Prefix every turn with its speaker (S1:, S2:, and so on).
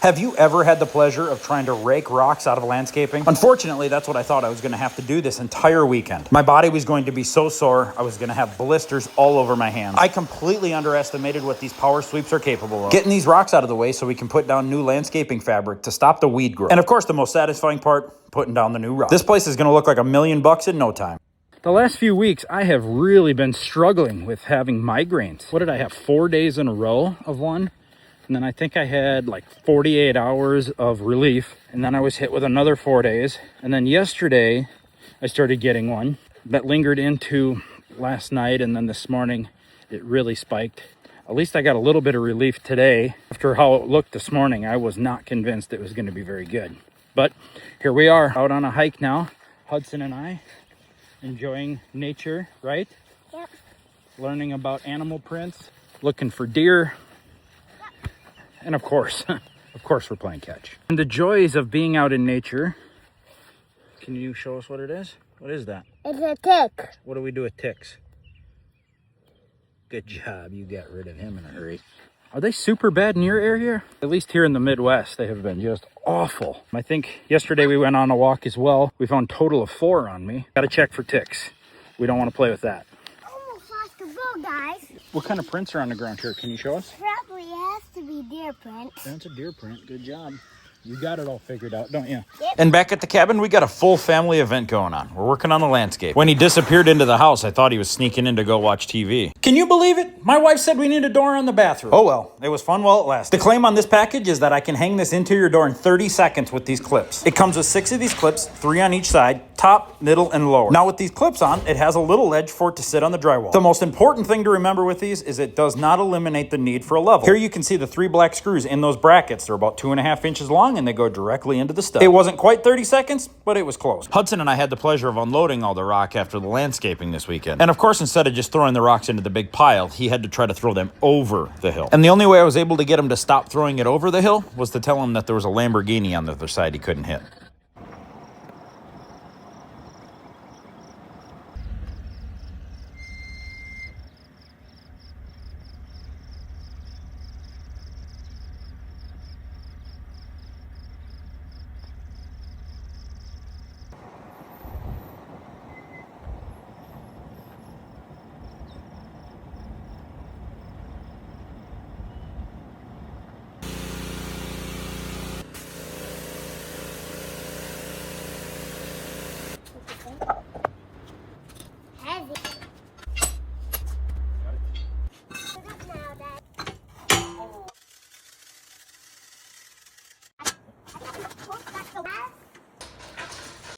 S1: Have you ever had the pleasure of trying to rake rocks out of landscaping? Unfortunately, that's what I thought I was going to have to do this entire weekend. My body was going to be so sore, I was going to have blisters all over my hands. I completely underestimated what these power sweeps are capable of. Getting these rocks out of the way so we can put down new landscaping fabric to stop the weed growth. And of course, the most satisfying part, putting down the new rock. This place is going to look like $1 million in no time.
S2: The last few weeks, I have really been struggling with having migraines. What did I have? 4 days in a row of one? And then I think I had like 48 hours of relief. And then I was hit with another 4 days. And then yesterday, I started getting one that lingered into last night. And then this morning, it really spiked. At least I got a little bit of relief today. After how it looked this morning, I was not convinced it was going to be very good. But here we are out on a hike now, Hudson and I, enjoying nature, right?
S3: Yep.
S2: Learning about animal prints, looking for deer. And of course we're playing catch. And the joys of being out in nature. Can you show us what it is? What is that?
S3: It's a tick.
S2: What do we do with ticks? Good job, you got rid of him in a hurry. Are they super bad in your area? At least here in the Midwest, they have been just awful. I think yesterday we went on a walk as well. We found a total of 4 on me. Got to check for ticks. We don't want to play with that.
S3: Almost lost the ball, guys.
S2: What kind of prints are on the ground here? Can you show us?
S3: Probably has to be deer print.
S2: That's a deer print. Good job. You got it all figured out, don't you?
S3: Yep.
S1: And back at the cabin, we got a full family event going on. We're working on the landscape. When he disappeared into the house, I thought he was sneaking in to go watch TV. Can you believe it? My wife said we need a door on the bathroom. Oh well, it was fun while it lasted. The claim on this package is that I can hang this interior door in 30 seconds with these clips. It comes with 6 of these clips, 3 on each side, top, middle, and lower. Now with these clips on, it has a little ledge for it to sit on the drywall. The most important thing to remember with these is it does not eliminate the need for a level. Here you can see the 3 black screws in those brackets. They're about 2.5 inches long and they go directly into the stud. It wasn't quite 30 seconds, but it was close. Hudson and I had the pleasure of unloading all the rock after the landscaping this weekend. And of course, instead of just throwing the rocks into the big pile, he had to try to throw them over the hill. And the only way I was able to get him to stop throwing it over the hill was to tell him that there was a Lamborghini on the other side he couldn't hit.
S3: Heavy.